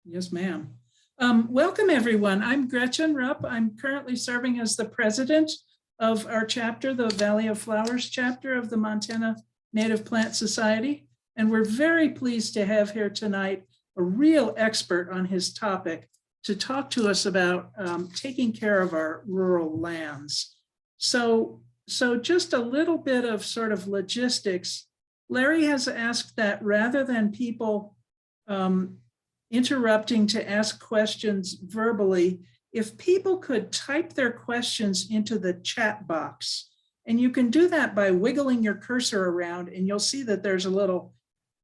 Yes, ma'am. Welcome, everyone. I'm Gretchen Rupp. I'm currently serving as the president of our chapter, the Valley of Flowers chapter of the Montana Native Plant Society. And we're very pleased to have here tonight a real expert on his topic to talk to us about taking care of our rural lands. So just a little bit of sort of logistics. Larry has asked that rather than people interrupting to ask questions verbally, if people could type their questions into the chat box, and you can do that by wiggling your cursor around, and you'll see that there's a little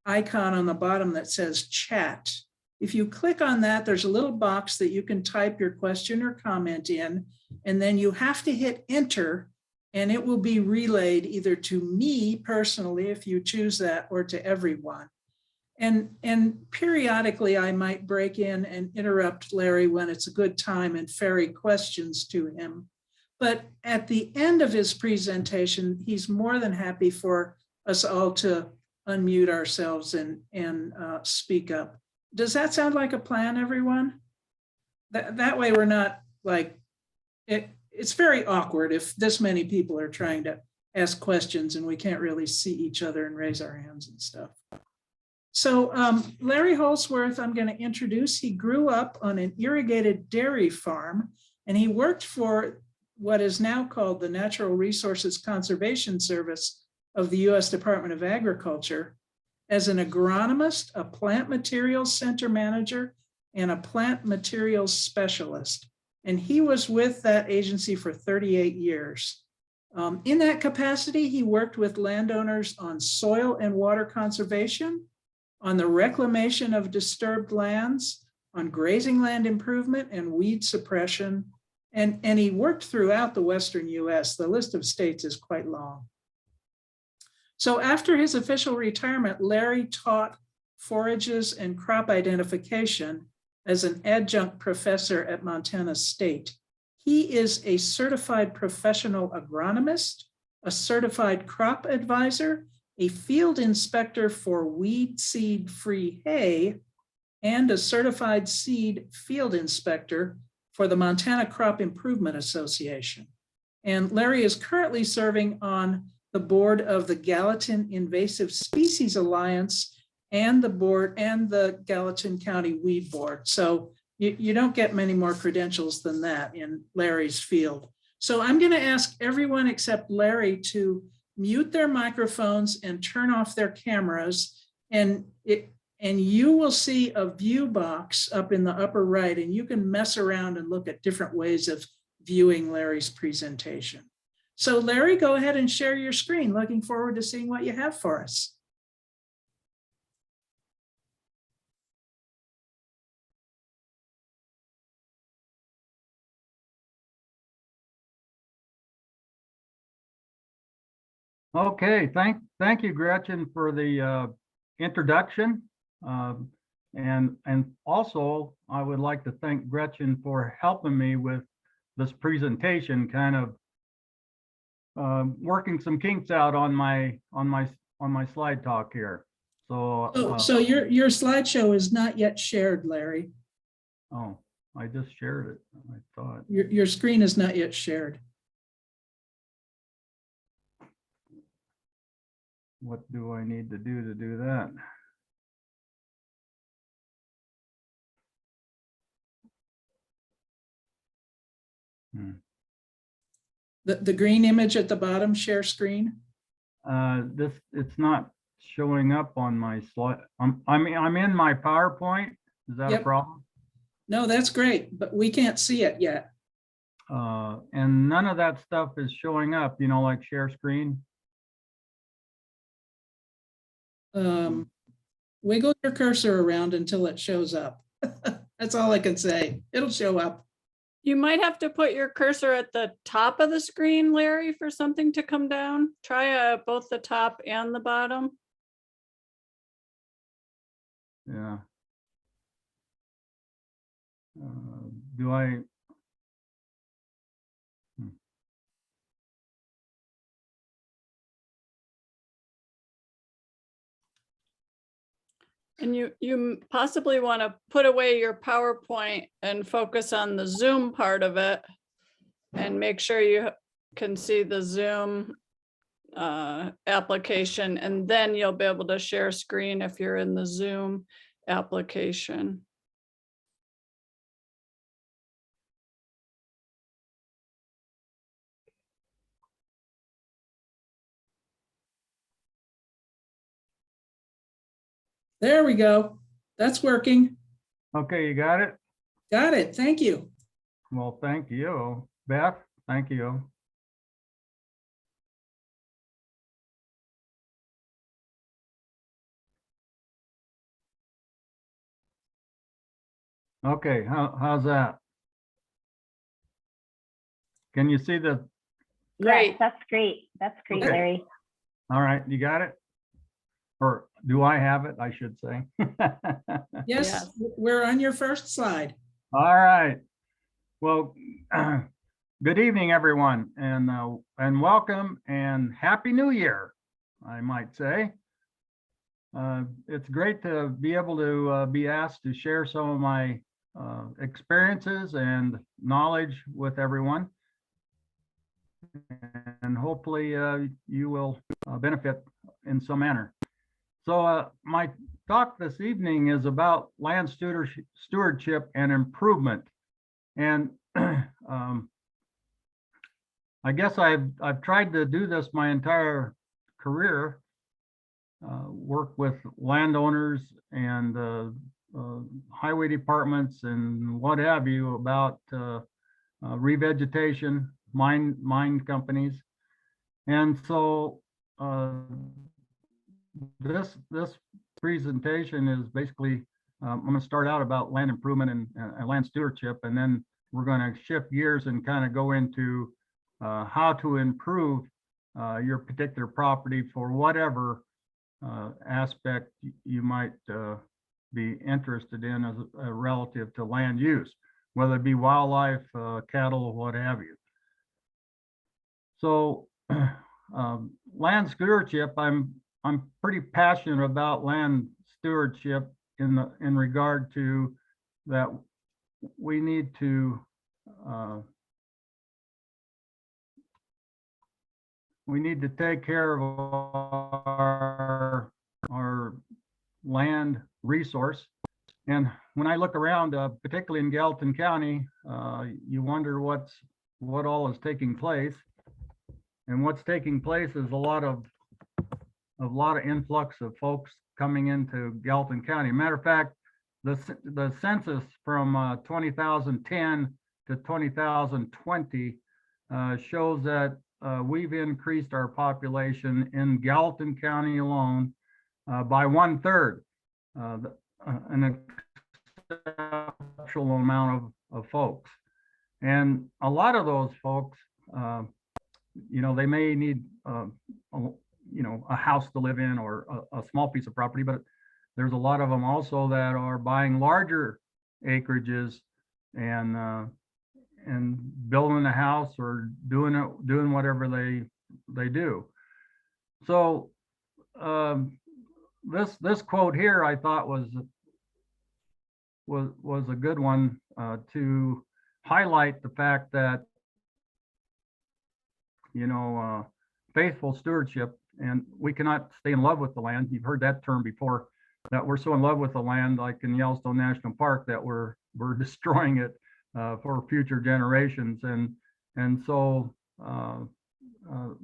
icon on the bottom that says chat. If you click on that, there's a little box that you can type your question or comment in, and then you have to hit enter, and it will be relayed either to me personally, if you choose that, or to everyone. And periodically I might break in and interrupt Larry when it's a good time and ferry questions to him. But at the end of his presentation, he's more than happy for us all to unmute ourselves and speak up. Does that sound like a plan, everyone? That way we're not like, it's very awkward if this many people are trying to ask questions and we can't really see each other and raise our hands and stuff. So Larry Holzworth, I'm going to introduce. He grew up on an irrigated dairy farm, and he worked for what is now called the Natural Resources Conservation Service of the U.S. Department of Agriculture as an agronomist, a plant materials center manager, and a plant materials specialist. And he was with that agency for 38 years. In that capacity, he worked with landowners on soil and water conservation, on the reclamation of disturbed lands, on grazing land improvement and weed suppression, and he worked throughout the Western US. The list of states is quite long. So after his official retirement, Larry taught forages and crop identification as an adjunct professor at Montana State. He is a certified professional agronomist, a certified crop advisor, a field inspector for weed seed-free hay, and a certified seed field inspector for the Montana Crop Improvement Association. And Larry is currently serving on the board of the Gallatin Invasive Species Alliance and the board and the Gallatin County Weed Board. So you don't get many more credentials than that in Larry's field. So I'm going to ask everyone except Larry to mute their microphones and turn off their cameras, and you will see a view box up in the upper right, and you can mess around and look at different ways of viewing Larry's presentation. So Larry, go ahead and share your screen. Looking forward to seeing what you have for us. Okay, thank you, Gretchen, for the introduction. And also, I would like to thank Gretchen for helping me with this presentation, kind of working some kinks out on my slide talk here. So your slideshow is not yet shared, Larry. Oh, I just shared it. I thought your screen is not yet shared. What do I need to do that? The green image at the bottom, share screen. It's not showing up on my slide. I'm in my PowerPoint. Is that a problem? No, that's great, but we can't see it yet. And none of that stuff is showing up, you know, like share screen. Wiggle your cursor around until it shows up. That's all I can say. It'll show up. You might have to put your cursor at the top of the screen, Larry, for something to come down. Try both the top and the bottom. Yeah. Do I? And you possibly want to put away your PowerPoint and focus on the Zoom part of it. And make sure you can see the Zoom application, and then you'll be able to share screen if you're in the Zoom application. There we go. That's working. Okay, you got it? Got it. Thank you. Well, thank you. Beth, thank you. Okay, how's that? Can you see the, Great. Yes, that's great. That's great, Okay. Larry. all right, you got it? Or do I have it, I should say? Yes, Yes. we're on your first slide. All right. Well, good evening, everyone, and welcome and Happy New Year, I might say. It's great to be able to be asked to share some of my experiences and knowledge with everyone. And hopefully you will benefit in some manner. So my talk this evening is about land stewardship and improvement. And I guess I've tried to do this my entire career, work with landowners and highway departments and what have you about revegetation, mine companies. And so this presentation is basically, I'm going to start out about land improvement and land stewardship, and then we're going to shift gears and kind of go into how to improve your particular property for whatever aspect you might be interested in as a relative to land use, whether it be wildlife, cattle, what have you. So land stewardship, I'm pretty passionate about land stewardship in regard to that we need to take care of our land resource. And when I look around, particularly in Gallatin County, you wonder what all is taking place. And what's taking place is a lot of influx of folks coming into Gallatin County. Matter of fact, the census from 2010 to 2020 shows that we've increased our population in Gallatin County alone by 1/3, an exceptional amount of folks. And a lot of those folks, they may need a house to live in or a small piece of property, but there's a lot of them also that are buying larger acreages and building a house or doing whatever they do. So this quote here I thought was a good one to highlight the fact that faithful stewardship, and we cannot stay in love with the land. You've heard that term before, that we're so in love with the land, like in Yellowstone National Park, that we're destroying it for future generations. And so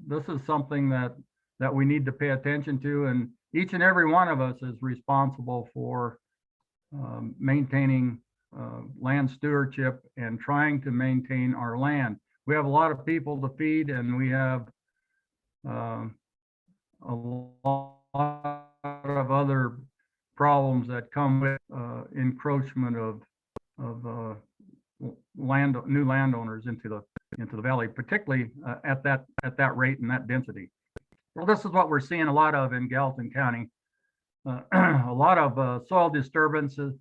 this is something that we need to pay attention to, and each and every one of us is responsible for maintaining land stewardship and trying to maintain our land. We have a lot of people to feed, and we have a lot of other problems that come with encroachment of new landowners into the valley, particularly at that rate and that density. Well, this is what we're seeing a lot of in Gallatin County. A lot of soil disturbances,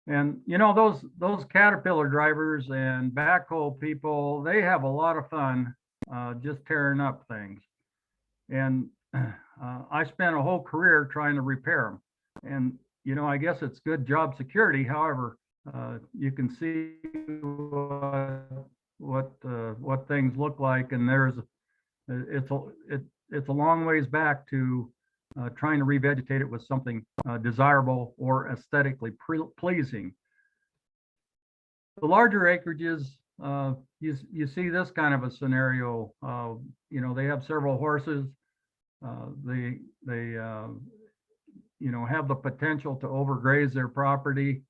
and those caterpillar drivers and backhoe people, they have a lot of fun just tearing up things. And I spent a whole career trying to repair them. And you know, I guess it's good job security. However, you can see what things look like, and it's a long ways back to trying to revegetate it with something desirable or aesthetically pleasing. The larger acreages, you see this kind of a scenario. You know, they have several horses. They you know, have the potential to overgraze their property.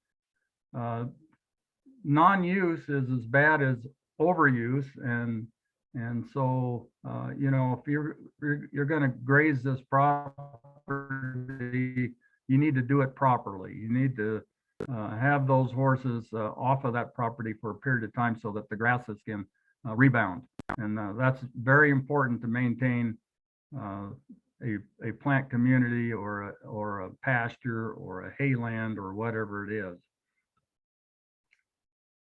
Non-use is as bad as overuse, and so you know, if you're going to graze this property, you need to do it properly. You need to have those horses off of that property for a period of time so that the grasses can rebound, and that's very important to maintain a plant community or a pasture or a hayland or whatever it is.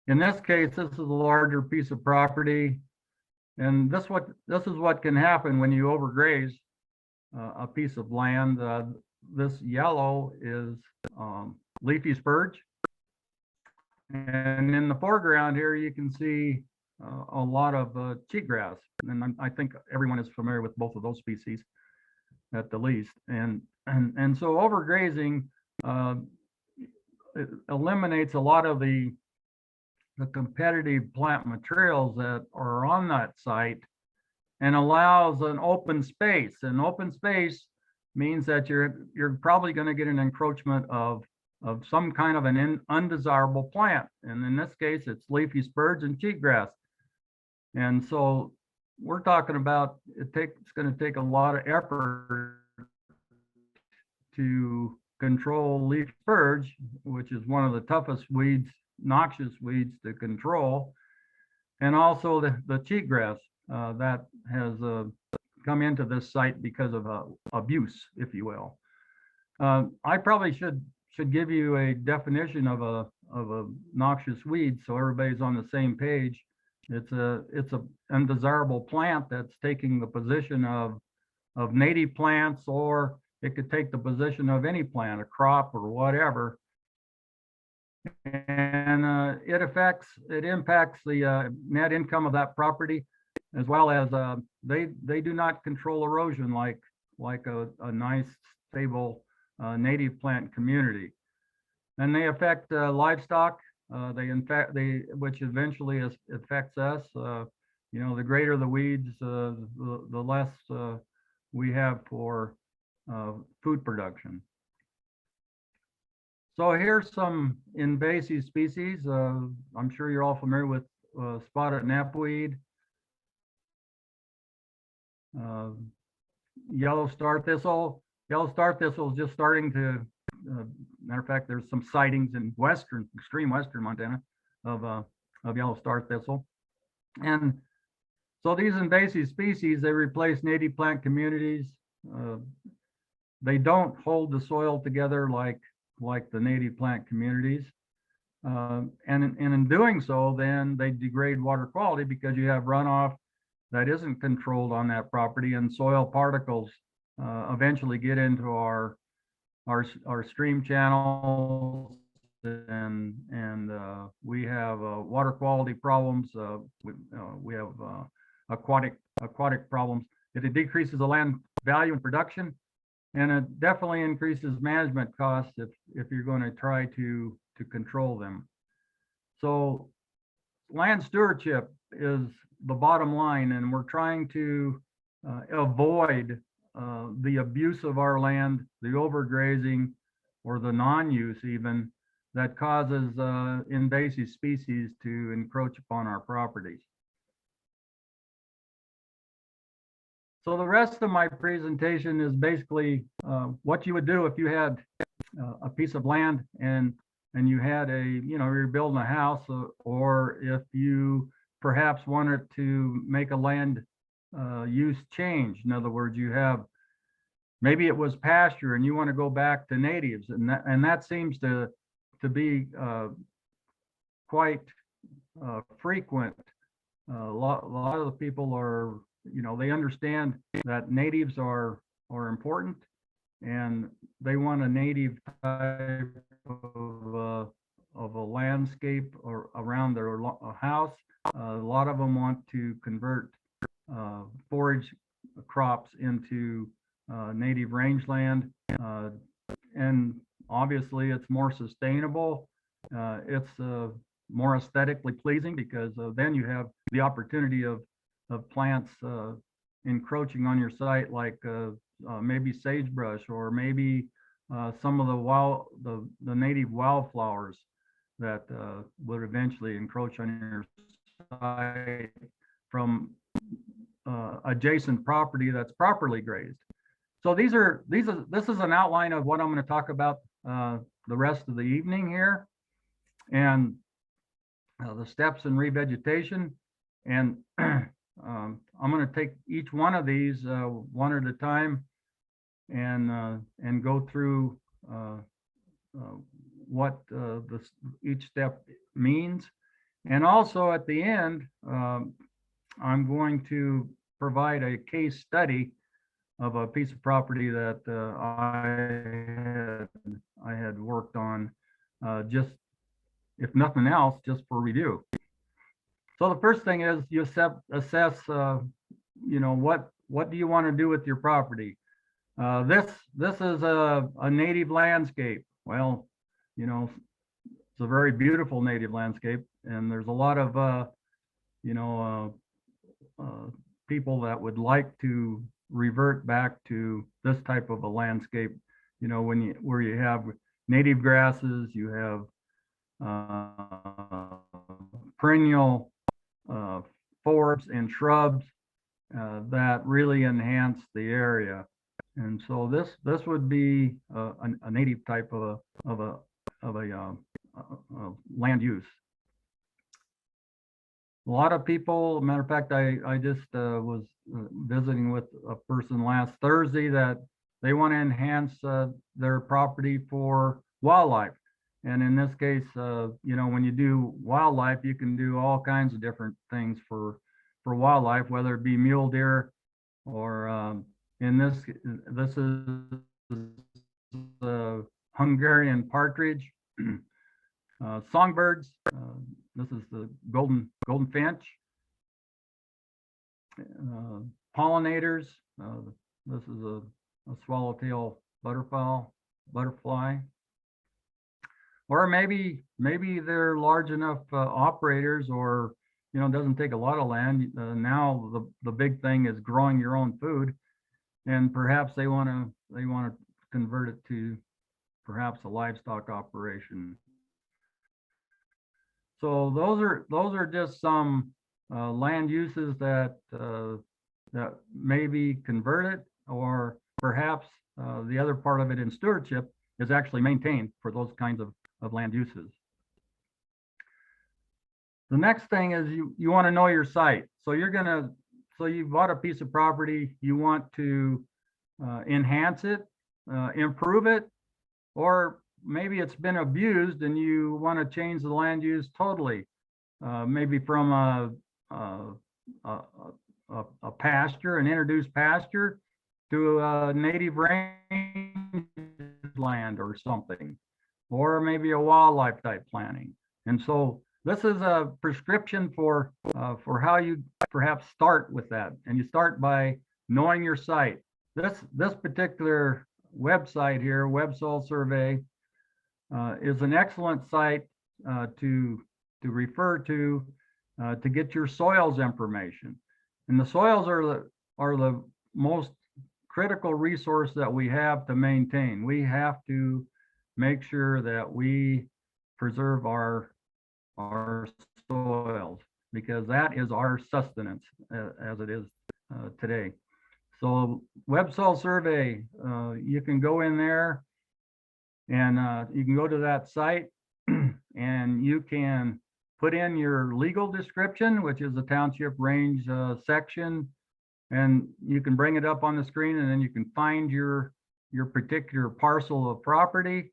In this case, this is a larger piece of property, and this is what can happen when you overgraze a piece of land. This yellow is leafy spurge, and in the foreground here you can see a lot of cheatgrass, and I think everyone is familiar with both of those species at the least. And so overgrazing it eliminates a lot of the competitive plant materials that are on that site and allows an open space. And open space means that you're probably going to get an encroachment of some kind of an undesirable plant. And in this case, it's leafy spurge and cheatgrass. And so we're talking about it's going to take a lot of effort to control leaf spurge, which is one of the toughest weeds, noxious weeds to control, and also the cheatgrass that has come into this site because of abuse, if you will. I probably should give you a definition of a noxious weed so everybody's on the same page. It's a undesirable plant that's taking the position of native plants, or it could take the position of any plant, a crop or whatever. And it impacts the net income of that property, as well as they do not control erosion like a nice stable native plant community. And they affect livestock. Which eventually affects us. You know, the greater the weeds, the less we have for food production. So here's some invasive species. I'm sure you're all familiar with spotted knapweed, yellow star thistle. Yellow star thistle is just starting to. Matter of fact, there's some sightings in extreme western Montana of yellow star thistle. And so these invasive species, they replace native plant communities. They don't hold the soil together like the native plant communities. And in doing so, then they degrade water quality because you have runoff that isn't controlled on that property, and soil particles eventually get into our stream channels, and we have water quality problems. We have aquatic problems. It decreases the land value and production, and it definitely increases management costs if you're going to try to control them. So land stewardship is the bottom line, and we're trying to avoid the abuse of our land, the overgrazing, or the non-use even, that causes invasive species to encroach upon our properties. So the rest of my presentation is basically what you would do if you had a piece of land and you had you're building a house, or if you perhaps wanted to make a land use change. In other words, you have, maybe it was pasture and you want to go back to natives, and that seems to be quite frequent. A lot of the people are, they understand that natives are important, and they want a native type of a landscape or around their house. A lot of them want to convert forage crops into native rangeland, and obviously it's more sustainable. It's more aesthetically pleasing because then you have the opportunity of plants encroaching on your site, like maybe sagebrush, or maybe some of the native wildflowers that would eventually encroach on your site from adjacent property that's properly grazed. So this is an outline of what I'm going to talk about the rest of the evening here, and the steps in revegetation. And I'm going to take each one of these one at a time and go through what each step means. And also at the end, I'm going to provide a case study of a piece of property that I had worked on, just, if nothing else, just for review. So the first thing is you assess, what do you want to do with your property? This is a native landscape. Well, it's a very beautiful native landscape, and there's a lot of people that would like to revert back to this type of a landscape. Where you have native grasses, you have perennial forbs and shrubs that really enhance the area. And so this would be a native type of a land use. A lot of people, matter of fact, I just was visiting with a person last Thursday that they want to enhance their property for wildlife. And in this case, when you do wildlife, you can do all kinds of different things for wildlife, whether it be mule deer, or this is Hungarian partridge, songbirds. This is the golden finch, pollinators. This is a swallowtail butterfly. Or maybe they're large enough operators, or it doesn't take a lot of land. Now the big thing is growing your own food, and perhaps they want to convert it to perhaps a livestock operation. So those are just some land uses that may be converted, or perhaps the other part of it in stewardship is actually maintained for those kinds of land uses. The next thing is you want to know your site. So you bought a piece of property, you want to enhance it, improve it, or maybe it's been abused and you want to change the land use totally. Maybe from a pasture, an introduced pasture, to a native rangeland or something, or maybe a wildlife type planting. And so this is a prescription for how you perhaps start with that. And you start by knowing your site. This particular website here, Web Soil Survey, is an excellent site to refer to get your soils information. And the soils are the most critical resource that we have to maintain. We have to make sure that we preserve our soils, because that is our sustenance as it is today. So Web Soil Survey, you can go in there and you can go to that site and you can put in your legal description, which is the township range section, and you can bring it up on the screen, and then you can find your particular parcel of property.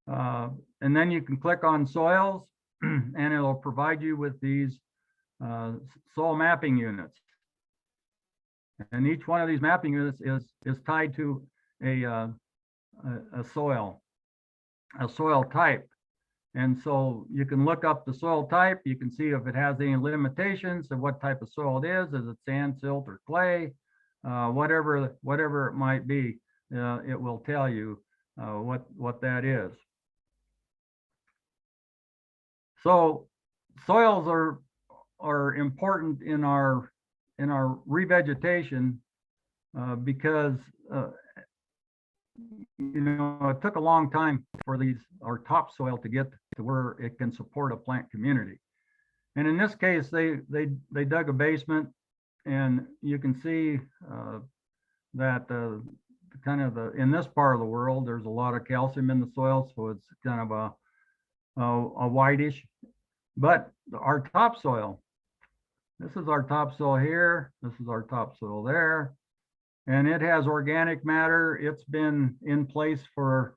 And then you can click on soils and it'll provide you with these soil mapping units. And each one of these mapping units is tied to a a soil type. And so you can look up the soil type. You can see if it has any limitations of what type of soil it is. Is it sand, silt, or clay? Whatever it might be, it will tell you what that is. So soils are important in our revegetation because it took a long time for our topsoil to get to where it can support a plant community. And in this case, they dug a basement, and you can see that in this part of the world, there's a lot of calcium in the soil, so it's kind of a whitish. But our topsoil, this is our topsoil here, this is our topsoil there, and it has organic matter. It's been in place for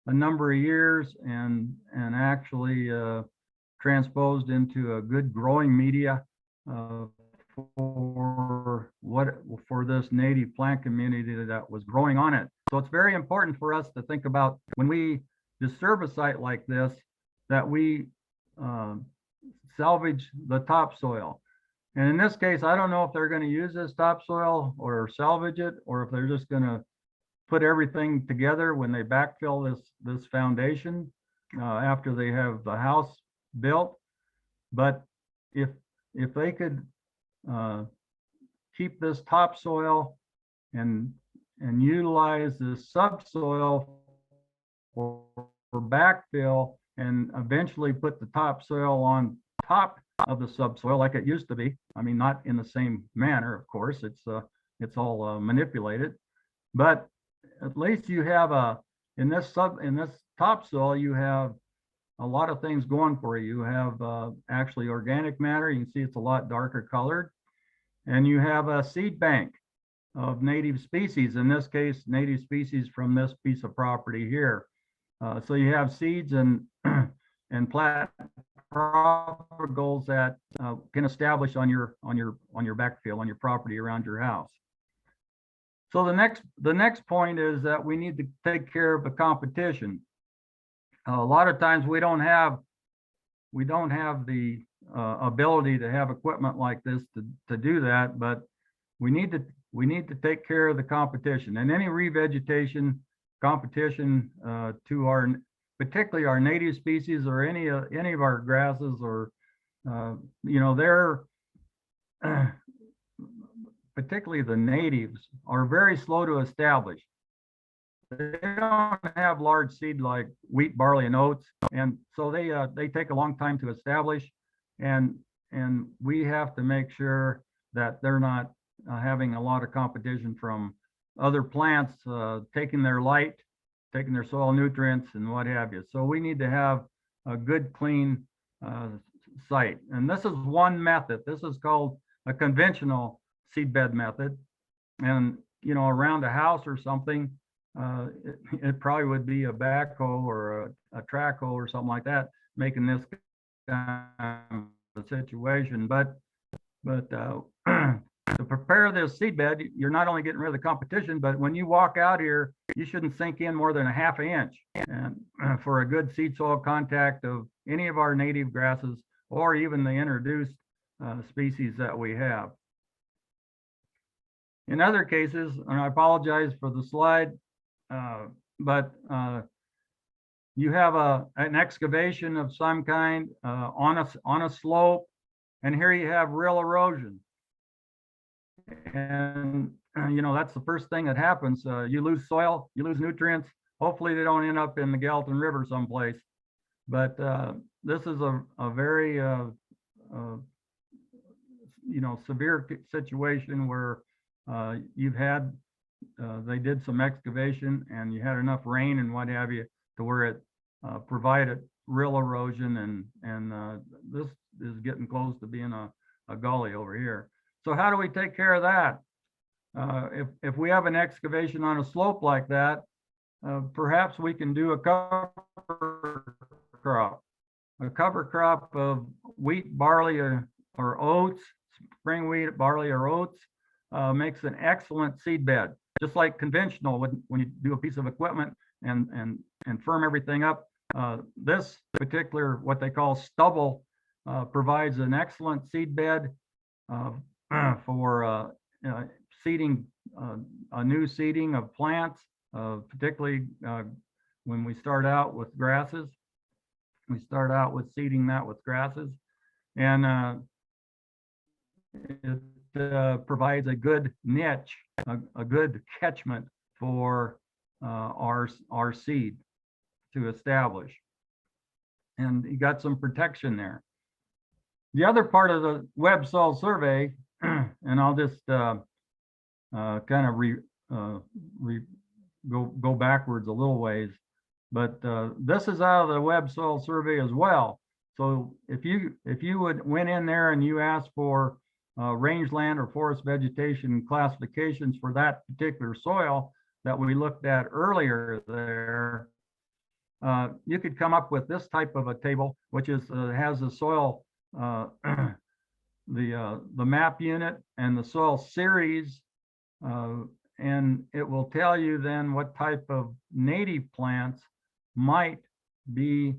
a number of years and actually transposed into a good growing media for this native plant community that was growing on it. So it's very important for us to think about when we disturb a site like this, that we salvage the topsoil. And in this case, I don't know if they're going to use this topsoil or salvage it, or if they're just going to put everything together when they backfill this foundation after they have the house built. But if they could keep this topsoil and utilize the subsoil for backfill, and eventually put the topsoil on top of the subsoil like it used to be. I mean, not in the same manner, of course. It's all manipulated, but at least you have in this topsoil, you have a lot of things going for you. You have actually organic matter. You can see it's a lot darker colored, and you have a seed bank of native species. In this case, native species from this piece of property here. So you have seeds and plant propagals that can establish on your backfill, on your property around your house. So the next point is that we need to take care of the competition. A lot of times we don't have the ability to have equipment like this to do that, but we need to take care of the competition, and any revegetation competition to particularly our native species, or any of our grasses, or they're particularly the natives are very slow to establish. They don't have large seed like wheat, barley, and oats, and so they take a long time to establish, and we have to make sure that they're not having a lot of competition from other plants taking their light, taking their soil nutrients, and what have you. So we need to have a good, clean site. And this is one method. This is called a conventional seedbed method. And, around a house or something, it probably would be a backhoe or a track hoe or something like that, making this kind of a situation. But to prepare this seedbed, you're not only getting rid of the competition, but when you walk out here, you shouldn't sink in more than a ½ inch, and for a good seed soil contact of any of our native grasses, or even the introduced species that we have. In other cases, and I apologize for the slide, but you have an excavation of some kind on a slope, and here you have real erosion. And that's the first thing that happens. You lose soil, you lose nutrients. Hopefully they don't end up in the Gallatin River someplace. But this is a very severe situation where you've had they did some excavation, and you had enough rain and what have you to where it provided real erosion, and this is getting close to being a gully over here. So how do we take care of that? If we have an excavation on a slope like that, perhaps we can do a cover crop of wheat, barley, or oats. Spring wheat, barley, or oats makes an excellent seed bed. Just like conventional, when you do a piece of equipment, and firm everything up. This particular, what they call stubble, provides an excellent seed bed for seeding, a new seeding of plants, particularly when we start out with grasses. We start out with seeding that with grasses, and it provides a good niche, a good catchment for our seed to establish. And you got some protection there. The other part of the web soil survey, and I'll just kind of go backwards a little ways, but this is out of the web soil survey as well. So if you went in there and you asked for rangeland or forest vegetation classifications for that particular soil that we looked at earlier there, you could come up with this type of a table, which is has the soil, the map unit and the soil series, and it will tell you then what type of native plants might be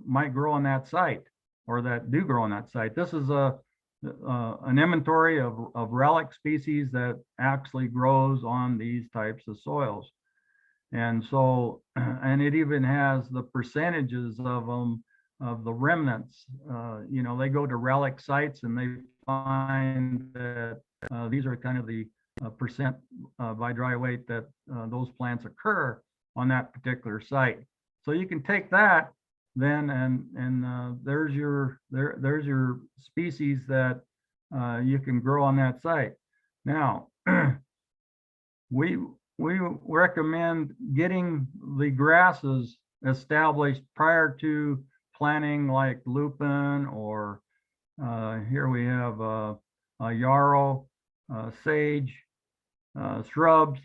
might grow on that site, or that do grow on that site. This is an inventory of relic species that actually grows on these types of soils. And so, and it even has the percentages of them, of the remnants. You know, they go to relic sites and they find that these are kind of the percent by dry weight that those plants occur on that particular site. So you can take that then, and there's your species that you can grow on that site. Now, we recommend getting the grasses established prior to planting, like lupin, or here we have a yarrow, sage, shrubs.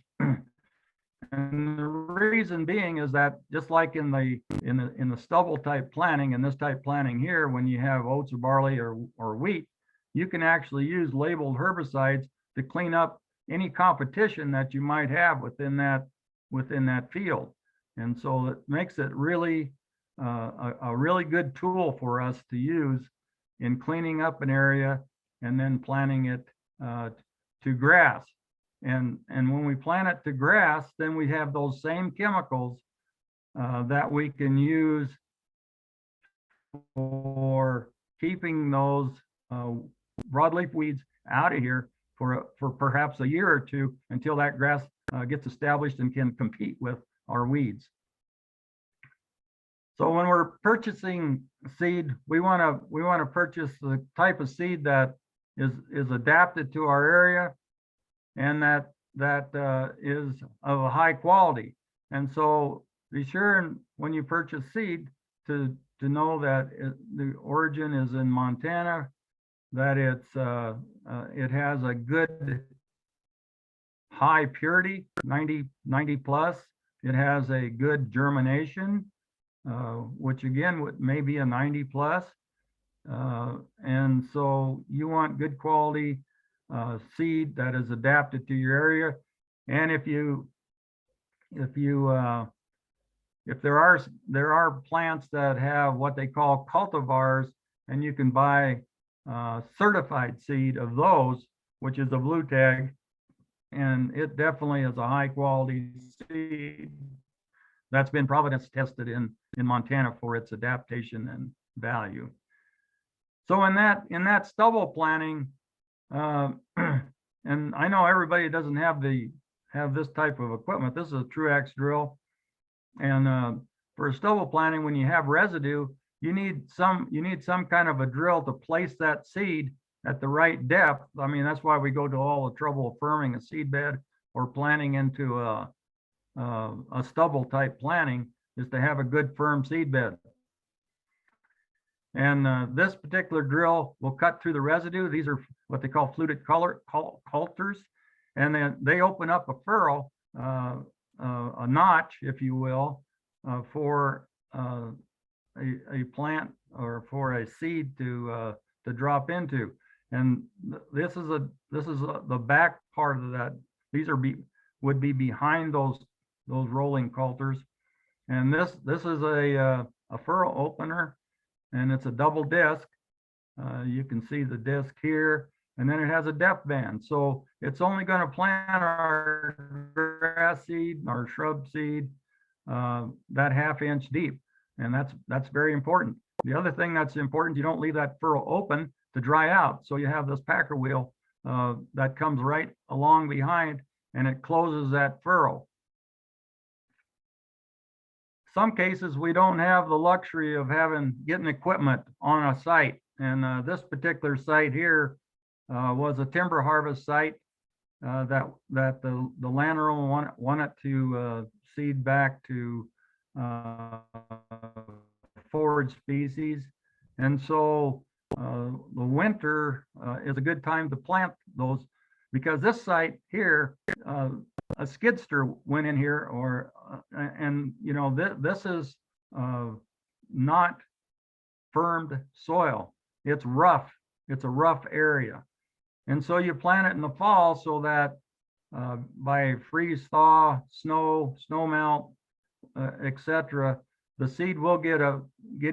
And the reason being is that, just like in the stubble type planting and this type planting here, when you have oats or barley or wheat, you can actually use labeled herbicides to clean up any competition that you might have within that field. And so it makes it really a really good tool for us to use in cleaning up an area and then planting it to grass. And when we plant it to grass, then we have those same chemicals that we can use for keeping those broadleaf weeds out of here for perhaps a year or two, until that grass gets established and can compete with our weeds. So when we're purchasing seed, we want to purchase the type of seed that is adapted to our area, and that is of a high quality. And so be sure when you purchase seed to know that the origin is in Montana, that it has a good high purity, 90 plus. It has a good germination, which again may be a 90 plus. And so you want good quality seed that is adapted to your area. And if there are plants that have what they call cultivars, and you can buy certified seed of those, which is a blue tag, and it definitely is a high quality seed that's been Providence tested in Montana for its adaptation and value. So in that stubble planting, and I know everybody doesn't have this type of equipment. This is a Truax drill, and for a stubble planting, when you have residue, you need some kind of a drill to place that seed at the right depth. I mean, that's why we go to all the trouble of firming a seed bed or planting into a stubble type planting, is to have a good firm seed bed. And this particular drill will cut through the residue. These are what they call fluted culters, and then they open up a furrow, a notch, if you will, for a plant or for a seed to drop into. And this is the back part of that. These would be behind those rolling coulters. And this is a furrow opener, and it's a double disc. You can see the disc here, and then it has a depth band. So it's only going to plant our grass seed, our shrub seed, that 1/2 inch deep. And that's very important. The other thing that's important, you don't leave that furrow open to dry out. So you have this packer wheel that comes right along behind, and it closes that furrow. Some cases we don't have the luxury of getting equipment on a site. And this particular site here was a timber harvest site that the landowner wanted to seed back to forage species. And so the winter is a good time to plant those, because this site here, a skidster went in here, and you know, this is not firmed soil. It's rough. It's a rough area. And so you plant it in the fall so that by freeze thaw, snow melt, etc., the seed will get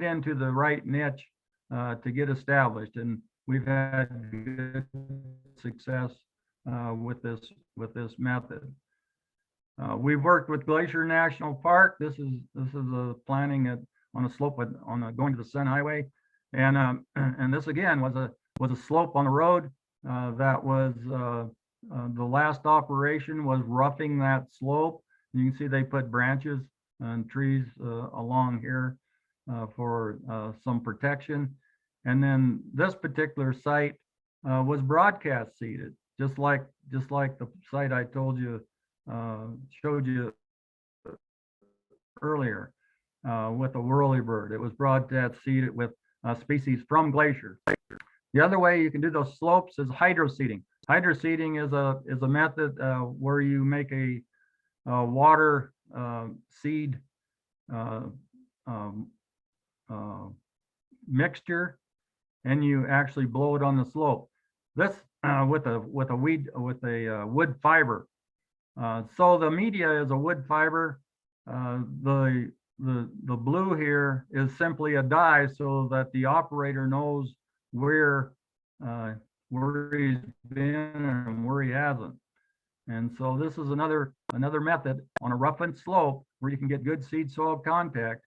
into the right niche to get established. And we've had good success with this method. We've worked with Glacier National Park. This is a planting on a slope going to the Sun Highway, and this again was a slope on the road that was the last operation was roughing that slope. You can see they put branches and trees along here for some protection. And then this particular site was broadcast seeded, just like the site I showed you earlier with the whirlybird. It was broadcast seeded with species from Glacier. The other way you can do those slopes is hydroseeding. Hydroseeding is a method where you make a water seed mixture, and you actually blow it on the slope. This with a wood fiber. So the media is a wood fiber. The blue here is simply a dye so that the operator knows where he's been and where he hasn't. And so this is another method on a roughened slope where you can get good seed soil contact.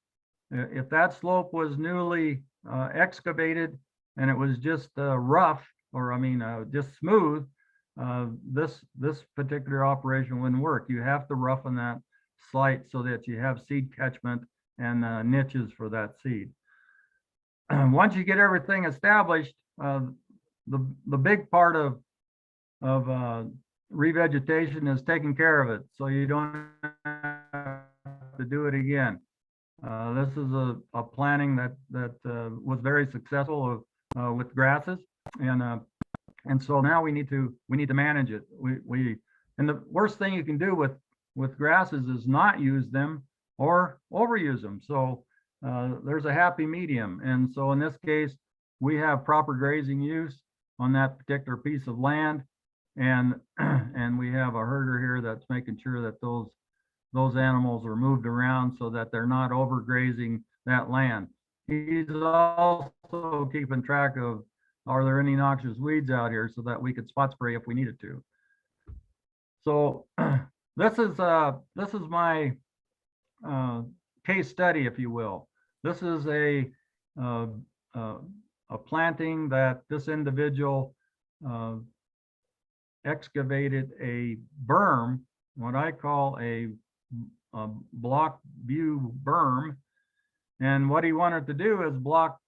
If that slope was newly excavated and it was just rough, or just smooth, this particular operation wouldn't work. You have to roughen that site so that you have seed catchment and niches for that seed. Once you get everything established, the big part of revegetation is taking care of it, so you don't have to do it again. This is a planting that was very successful with grasses, and so now we need to manage it. And the worst thing you can do with grasses is not use them or overuse them. So there's a happy medium. And so in this case, we have proper grazing use on that particular piece of land, and we have a herder here that's making sure that those animals are moved around so that they're not overgrazing that land. He's also keeping track of, are there any noxious weeds out here, so that we could spot spray if we needed to. So this is my case study, if you will. This is a planting that this individual excavated a berm, what I call a block view berm. And what he wanted to do is block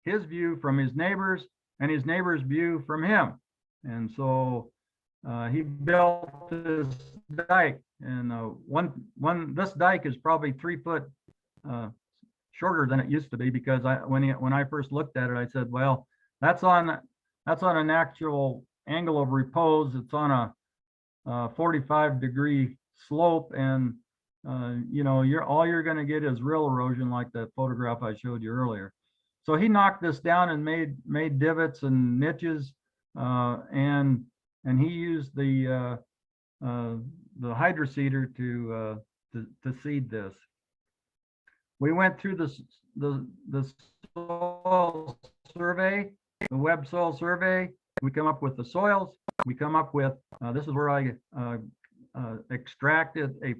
his view from his neighbors and his neighbor's view from him. And so he built this dike, and this dike is probably 3 foot shorter than it used to be, because when I first looked at it, I said, well, that's on an actual angle of repose. It's on a 45-degree slope, and all you're going to get is real erosion, like that photograph I showed you earlier. So he knocked this down and made divots and niches, and he used the hydroseeder to to seed this. We went through the soil survey, the web soil survey. We come up with the soils. We come up with, this is where I extracted a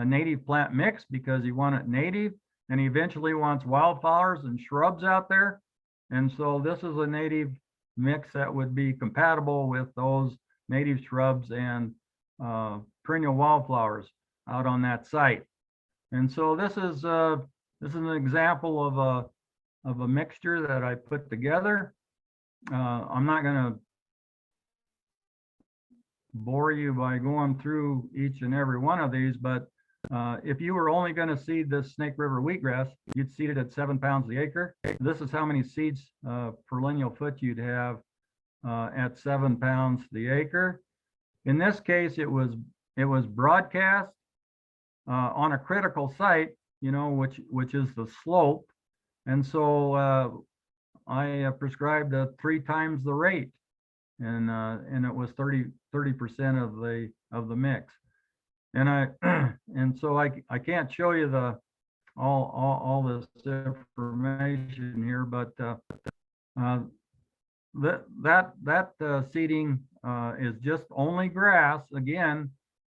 native plant mix because he wanted native, and he eventually wants wildflowers and shrubs out there. And so this is a native mix that would be compatible with those native shrubs and perennial wildflowers out on that site. And so this is an example of a mixture that I put together. I'm not going to bore you by going through each and every one of these, but if you were only going to seed this Snake River wheatgrass, you'd seed it at 7 pounds the acre. This is how many seeds per lineal foot you'd have at 7 pounds the acre. In this case, it was broadcast on a critical site, which is the slope, and so I prescribed 3 times the rate, and it was 30% of the mix. And so I can't show you all this information here, but that seeding is just only grass. Again,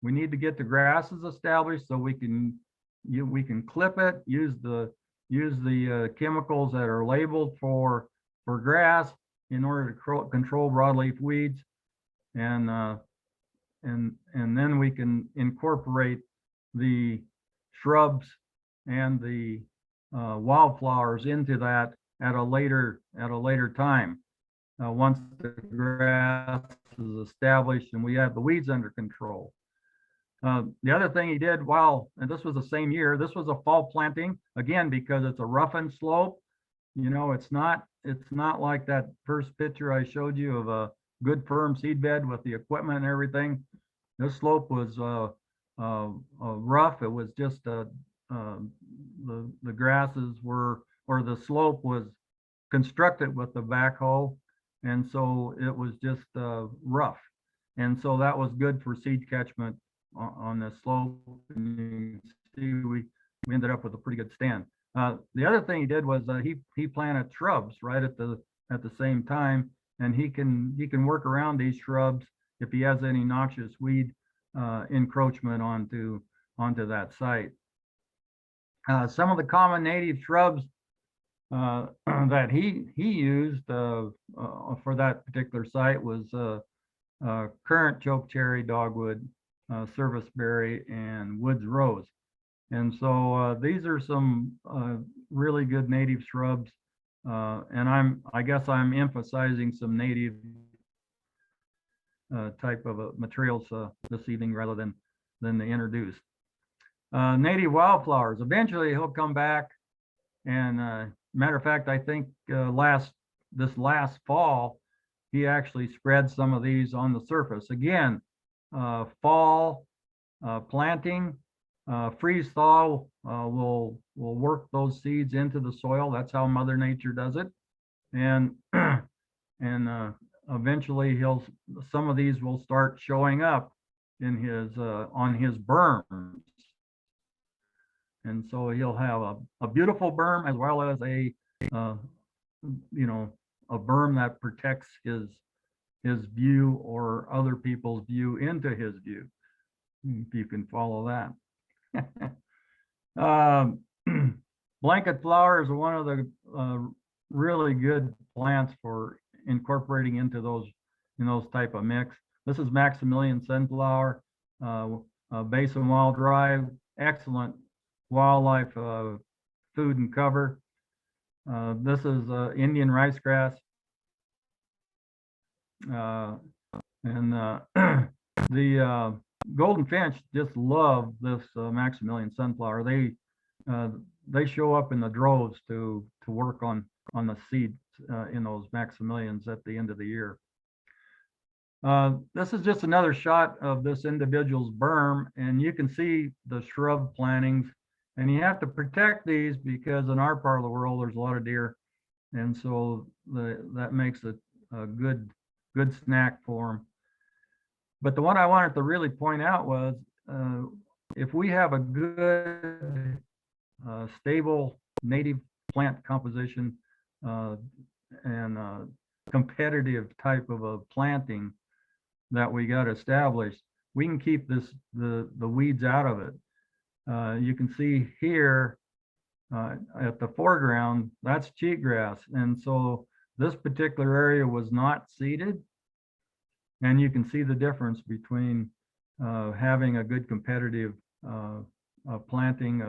we need to get the grasses established so we can clip it, use the chemicals that are labeled for grass in order to control broadleaf weeds, and then we can incorporate the shrubs and the wildflowers into that at a later time, once the grass is established and we have the weeds under control. The other thing he did, and this was the same year, this was a fall planting, again, because it's a roughened slope. It's not like that first picture I showed you of a good firm seed bed with the equipment and everything. This slope was rough. It was just the grasses were, or the slope was constructed with the backhoe, and so it was just rough, and so that was good for seed catchment on the slope. And you can see we ended up with a pretty good stand. The other thing he did was he planted shrubs right at the same time, and he can work around these shrubs if he has any noxious weed encroachment onto that site. Some of the common native shrubs that he used for that particular site was currant chokecherry, dogwood, serviceberry, and woods rose. And so these are some really good native shrubs, and I guess I'm emphasizing some native type of materials this evening rather than the introduced. Native wildflowers. Eventually he'll come back, and matter of fact, I think this last fall he actually spread some of these on the surface. Again, fall planting, freeze thaw will work those seeds into the soil. That's how Mother Nature does it, and eventually some of these will start showing up in his on his berms, and so he'll have a beautiful berm as well as a berm that protects his view or other people's view into his view, if you can follow that. Blanket flowers are one of the really good plants for incorporating into those type of mix. This is Maximilian sunflower, Basin Wild Drive, excellent wildlife food and cover. This is Indian rice grass, and the golden finch just love this Maximilian sunflower. They show up in the droves to work on the seeds in those Maximilians at the end of the year. This is just another shot of this individual's berm, and you can see the shrub plantings, and you have to protect these because in our part of the world there's a lot of deer, and so that makes it a good snack for them. But the one I wanted to really point out was if we have a good, stable native plant composition and competitive type of a planting that we got established, we can keep the weeds out of it. You can see here at the foreground, that's cheatgrass. And so this particular area was not seeded. And you can see the difference between having a good competitive planting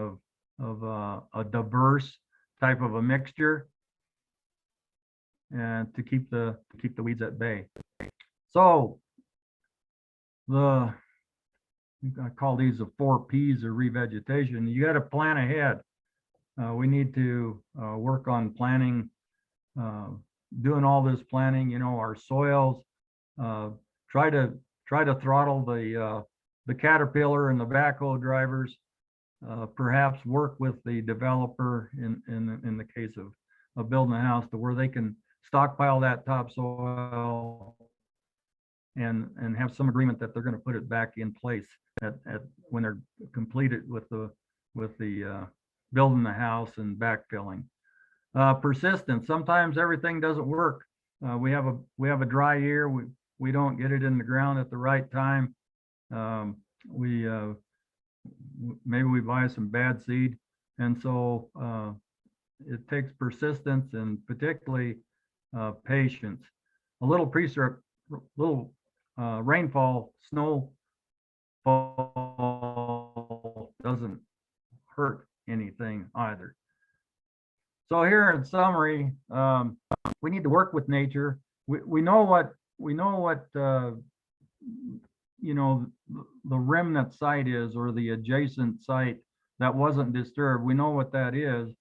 of a diverse type of a mixture, and to keep the weeds at bay. So I call these the 4 P's of revegetation. You got to plan ahead. We need to work on planning, doing all this planning. You know, our soils. Try to throttle the caterpillar and the backhoe drivers. Perhaps work with the developer in the case of building a house, to where they can stockpile that topsoil and have some agreement that they're going to put it back in place at when they're completed with the building the house and backfilling. Persistence. Sometimes everything doesn't work. We have a dry year. We don't get it in the ground at the right time. Maybe we buy some bad seed, and so it takes persistence and particularly patience. A little rainfall, snowfall doesn't hurt anything either. So here in summary, we need to work with nature. We know what you know, the remnant site is, or the adjacent site that wasn't disturbed. We know what that is.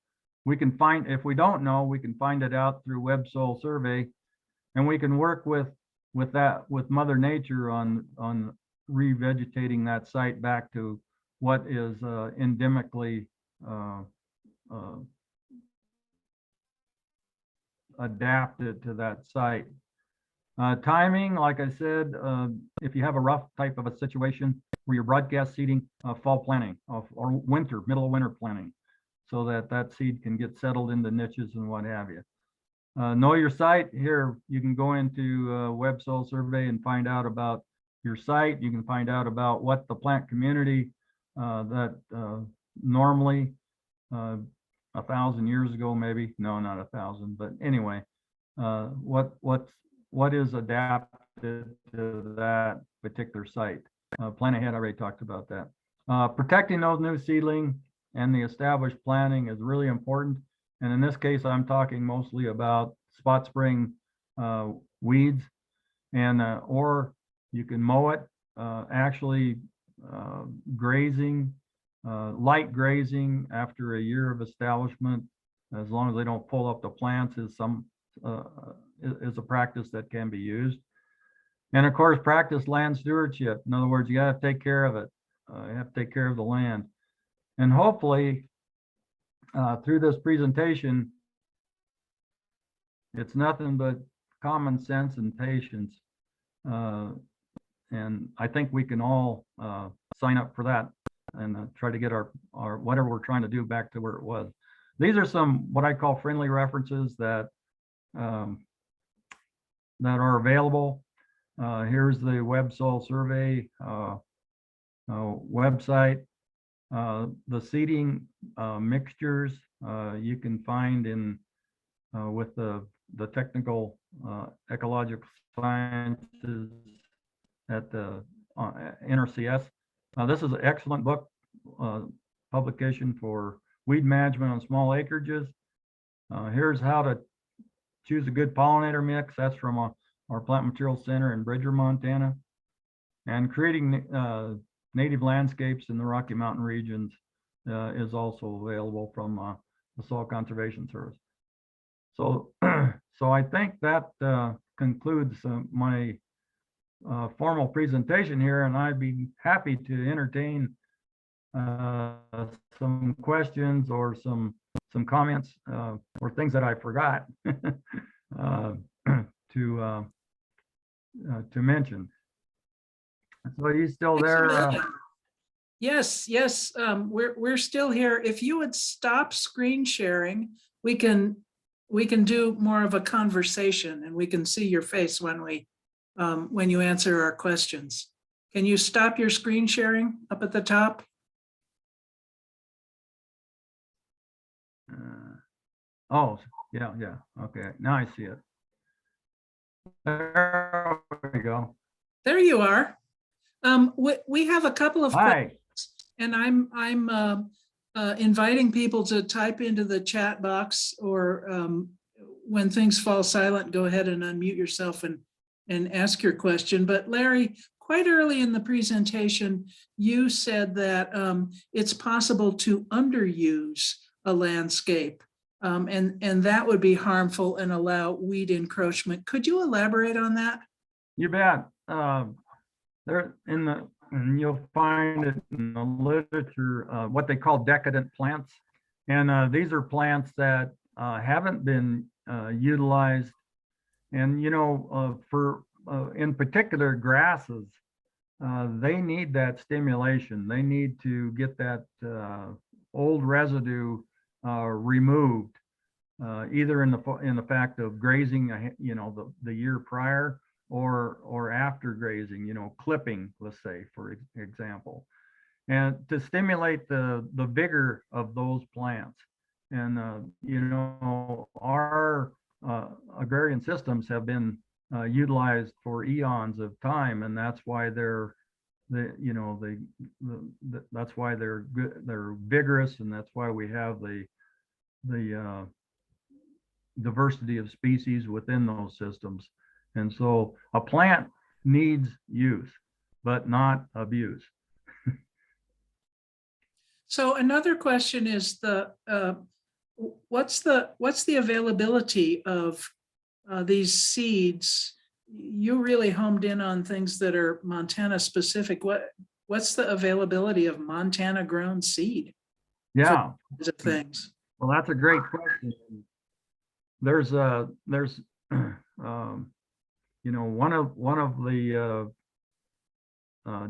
We can find, if we don't know, we can find it out through web soil survey, and we can work with Mother Nature on revegetating that site back to what is endemically adapted to that site. Timing, like I said, if you have a rough type of a situation where you're broadcast seeding, fall planting or middle of winter planting, so that seed can get settled into niches and what have you. Know your site. Here, you can go into web soil survey and find out about your site. You can find out about what the plant community that normally 1,000 years ago, maybe, no, not 1,000, but anyway, what is adapted to that particular site. Plan ahead, I already talked about that. Protecting those new seedling and the established planting is really important. And in this case, I'm talking mostly about spot spraying weeds, and or you can mow it. Actually, grazing, light grazing after a year of establishment, as long as they don't pull up the plants, is a practice that can be used. And of course, practice land stewardship. In other words, you got to take care of it. You have to take care of the land. And hopefully, through this presentation, it's nothing but common sense and patience. And I think we can all sign up for that and try to get our whatever we're trying to do back to where it was. These are some what I call friendly references that that are available. Here's the web soil survey website. The seeding mixtures you can find in with the technical ecological sciences at the NRCS. This is an excellent book publication for weed management on small acreages. Here's how to choose a good pollinator mix. That's from our Plant Material Center in Bridger, Montana. And creating native landscapes in the Rocky Mountain regions is also available from the Soil Conservation Service. So, so I think that concludes my formal presentation here, and I'd be happy to entertain some questions or some comments or things that I forgot to mention. So are you still there? Yes, yes, we're still here. If you would stop screen sharing, we can do more of a conversation and we can see your face when you answer our questions. Can you stop your screen sharing up at the top? Oh, yeah, yeah. Okay, now I see it. There we go. There you are. We have a couple of questions, Hi. and I'm inviting people to type into the chat box, or when things fall silent, go ahead and unmute yourself and ask your question. But Larry, quite early in the presentation, you said that it's possible to underuse a landscape, and that would be harmful and allow weed encroachment. Could you elaborate on that? You bet. There and you'll find it in the literature, what they call decadent plants. And these are plants that haven't been utilized. And, you know, in particular grasses, they need that stimulation. They need to get that old residue removed, either in the fact of grazing, you know, the year prior, or after grazing, you know, clipping, let's say, for example, and to stimulate the vigor of those plants. And you know, our agrarian systems have been utilized for eons of time, and that's why you know, that's why they're good, they're vigorous, and that's why we have the diversity of species within those systems. And so a plant needs use, but not abuse. So another question is what's the availability of these seeds? You really homed in on things that are Montana specific. What's the availability of Montana grown seed? Yeah. For things. Well, that's a great question. There's you know, one of the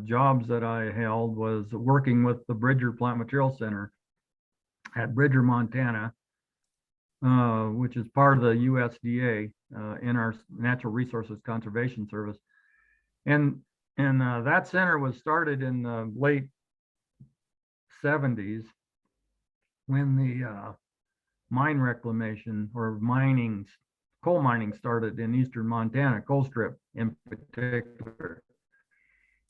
jobs that I held was working with the Bridger Plant Material Center at Bridger, Montana, which is part of the USDA in our Natural Resources Conservation Service. And that center was started in the late 70s when the mine reclamation or coal mining started in eastern Montana, coal strip in particular.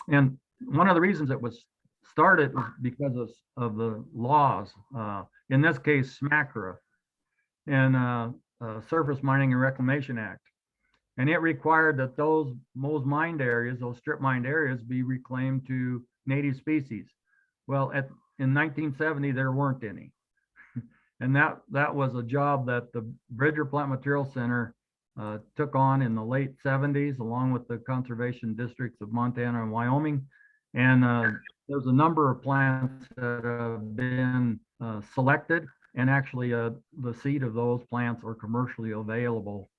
And one of the reasons it was started was because of the laws, in this case, SMACRA, and Surface Mining and Reclamation Act. And it required that those mined areas, those strip mined areas, be reclaimed to native species. Well, in 1970, there weren't any. And that was a job that the Bridger Plant Material Center took on in the late 70s, along with the conservation districts of Montana and Wyoming. And there's a number of plants that have been selected, and actually the seed of those plants are commercially available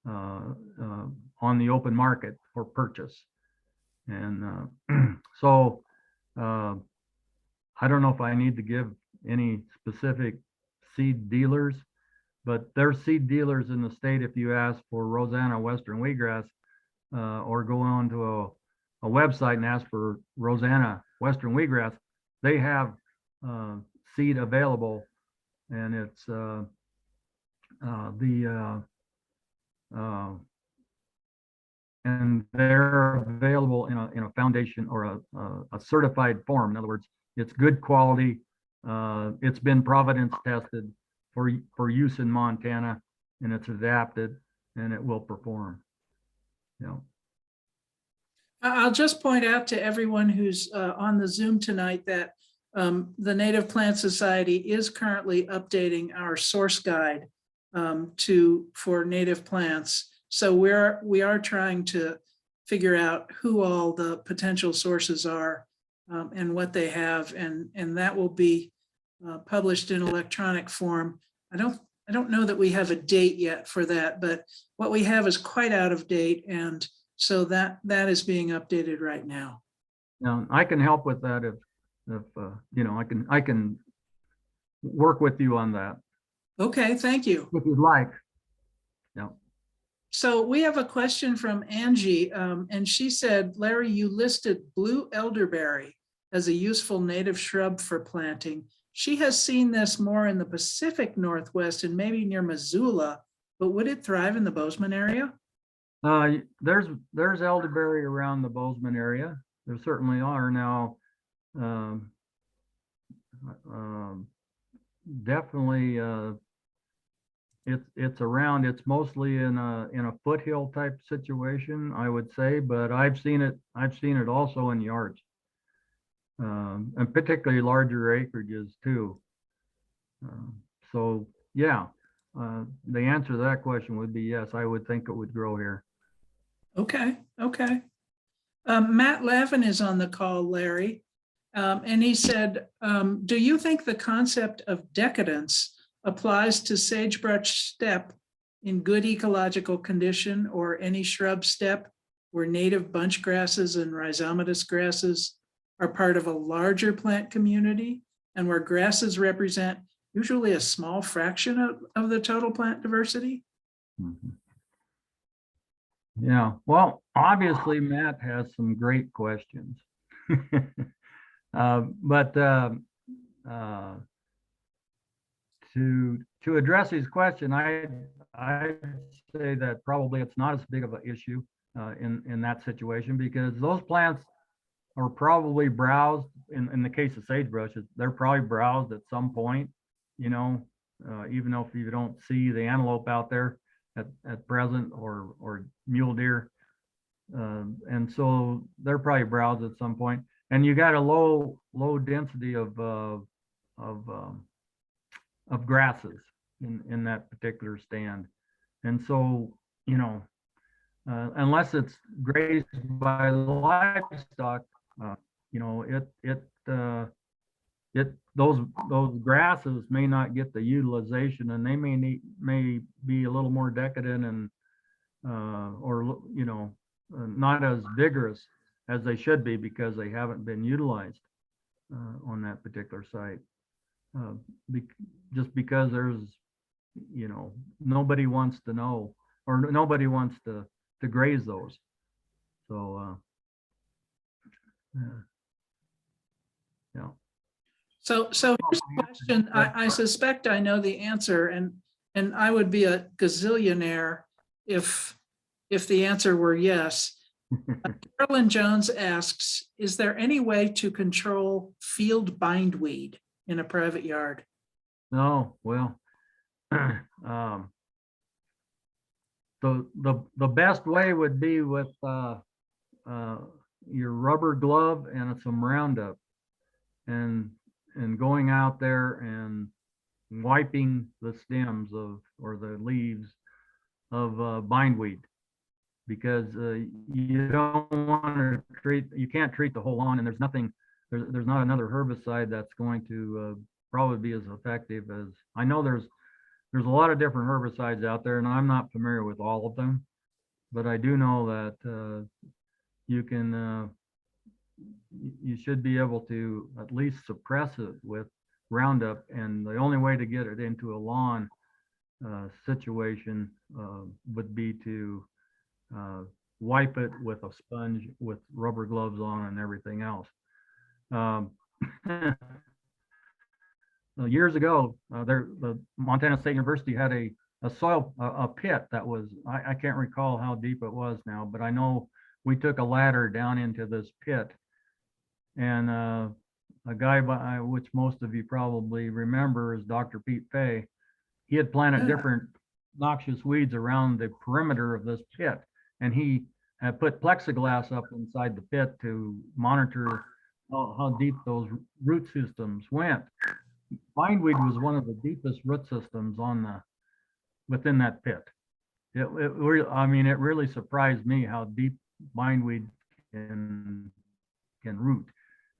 on the open market for purchase. And so I don't know if I need to give any specific seed dealers, but there's seed dealers in the state. If you ask for Rosanna Western Wheatgrass, or go on to a website and ask for Rosanna Western Wheatgrass, they have seed available, and it's and they're available in a foundation or a certified form. In other words, it's good quality. It's been Providence tested for use in Montana, and it's adapted, and it will perform. You know. I'll just point out to everyone who's on the Zoom tonight that the Native Plant Society is currently updating our source guide for native plants. So we are trying to figure out who all the potential sources are and what they have, and that will be published in electronic form. I don't know that we have a date yet for that, but what we have is quite out of date, and so that is being updated right now. Now I can help with that if you know, I can work with you on that Okay, thank you. if you'd like. Yeah. So we have a question from Angie, and she said, Larry, you listed blue elderberry as a useful native shrub for planting. She has seen this more in the Pacific Northwest and maybe near Missoula, but would it thrive in the Bozeman area? There's elderberry around the Bozeman area. There certainly are now. Um, Definitely, it's around. It's mostly in a foothill type situation, I would say, but I've seen it also in yards, and particularly larger acreages too. So yeah, the answer to that question would be yes. I would think it would grow here. Okay, okay. Matt Lavin is on the call, Larry. And he said, do you think the concept of decadence applies to sagebrush steppe in good ecological condition, or any shrub steppe where native bunch grasses and rhizomatous grasses are part of a larger plant community, and where grasses represent usually a small fraction of the total plant diversity? Mhm. Yeah, well, obviously Matt has some great questions. But to address his question, I'd say that probably it's not as big of an issue in that situation, because those plants are probably browsed. In the case of sagebrush, they're probably browsed at some point, you know, even if you don't see the antelope out there at present, or mule deer, and so they're probably browsed at some point. And you got a low density of grasses in that particular stand, and so, you know, unless it's grazed by livestock, you know, those grasses may not get the utilization, and they may be a little more decadent and or, you know, not as vigorous as they should be, because they haven't been utilized on that particular site. Just because there's, you know, nobody wants to know, or nobody wants to graze those. So yeah. So here's a question. I suspect I know the answer, and I would be a gazillionaire if the answer were yes. Carolyn Jones asks, is there any way to control field bindweed in a private yard? No, well, the best way would be with your rubber glove and some Roundup, and going out there and wiping the stems or the leaves of bindweed, because you don't want to you can't treat the whole lawn, and there's not another herbicide that's going to probably be as effective as, I know there's a lot of different herbicides out there, and I'm not familiar with all of them, but I do know that you should be able to at least suppress it with Roundup, and the only way to get it into a lawn situation would be to wipe it with a sponge with rubber gloves on and everything else. Years ago, the Montana State University had a pit that was, I can't recall how deep it was now, but I know we took a ladder down into this pit, and a guy which most of you probably remember is Dr. Pete Fay. He had planted different noxious weeds around the perimeter of this pit, and he had put plexiglass up inside the pit to monitor how deep those root systems went. Bindweed was one of the deepest root systems within that pit. It really surprised me how deep bindweed can root.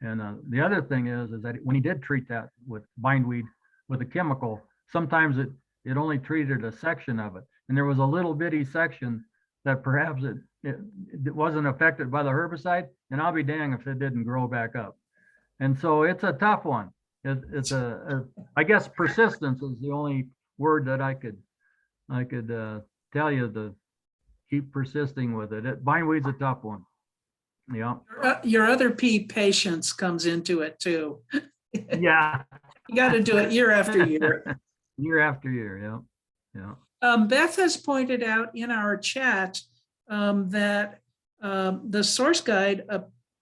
And the other thing is that when he did treat that with bindweed with a chemical, sometimes it only treated a section of it, and there was a little bitty section that perhaps it wasn't affected by the herbicide, and I'll be dang if it didn't grow back up. And so it's a tough one. It's I guess persistence is the only word that I could tell you to keep persisting with it. Bindweed's a tough one. Yeah. Your other P, patience, comes into it too. Yeah. You got to do it year after year. Year after year. Yeah. Yeah. Beth has pointed out in our chat that the source guide,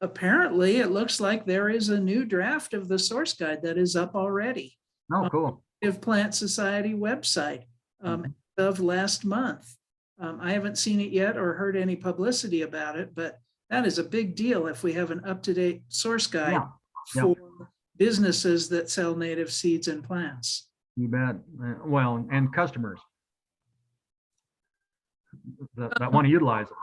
apparently it looks like there is a new draft of the source guide that is up already. Oh, cool. Of Plant Society website of last month. I haven't seen it yet or heard any publicity about it, but that is a big deal if we have an up-to-date source guide Yeah. for businesses that sell native seeds and plants. You bet. Well, and customers that want to utilize it.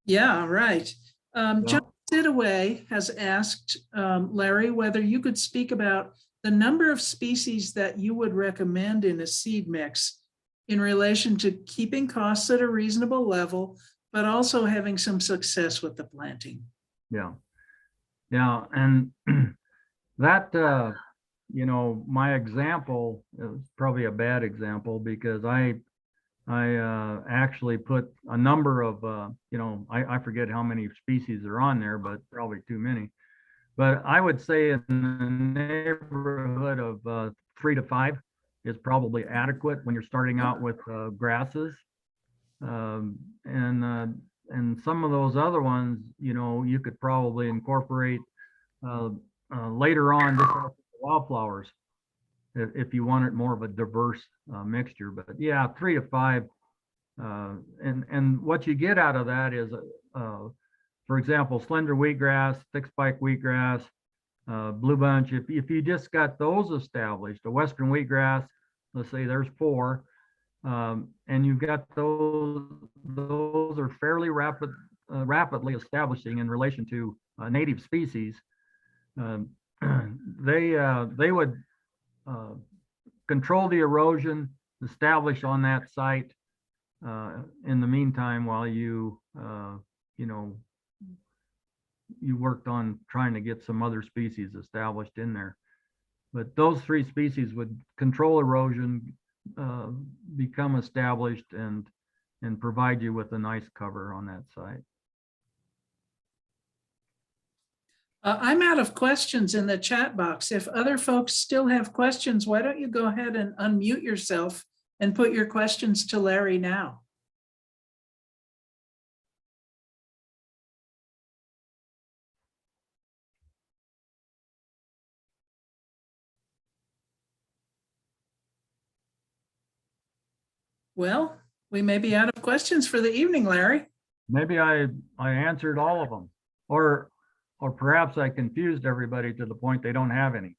Yeah, right. John Sidaway has asked Larry whether you could speak about the number of species that you would recommend in a seed mix in relation to keeping costs at a reasonable level, but also having some success with the planting. Yeah. Yeah. And that, my example is probably a bad example because I actually put a number of, I forget how many species are on there, but probably too many. But I would say in the neighborhood of 3 to 5 is probably adequate when you're starting out with grasses. And some of those other ones, you could probably incorporate later on just wildflowers if you wanted more of a diverse mixture. But yeah, 3 to 5. And what you get out of that is, for example, slender wheatgrass, thick spike wheatgrass, blue bunch. If you just got those established, a western wheatgrass, let's say there's 4, and you've got those are fairly rapidly establishing in relation to native species. They would control the erosion, establish on that site in the meantime while you worked on trying to get some other species established in there. But those 3 species would control erosion, become established, and provide you with a nice cover on that site. I'm out of questions in the chat box. If other folks still have questions, why don't you go ahead and unmute yourself and put your questions to Larry now? Well, we may be out of questions for the evening, Larry. Maybe I answered all of them, or perhaps I confused everybody to the point they don't have any.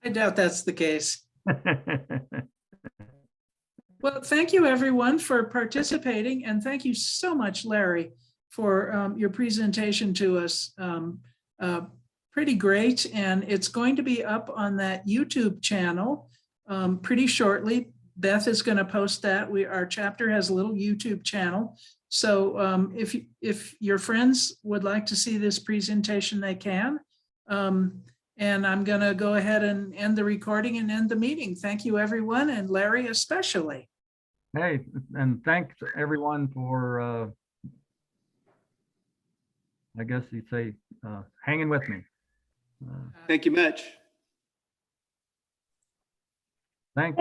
I doubt that's the case. Well, thank you everyone for participating, and thank you so much, Larry, for your presentation to us. Pretty great, and it's going to be up on that YouTube channel pretty shortly. Beth is going to post that. Our chapter has a little YouTube channel. So if your friends would like to see this presentation, they can. And I'm going to go ahead and end the recording and end the meeting. Thank you, everyone, and Larry especially. Hey, and thanks everyone for, I guess you'd say, hanging with me. Thank you much. Thanks.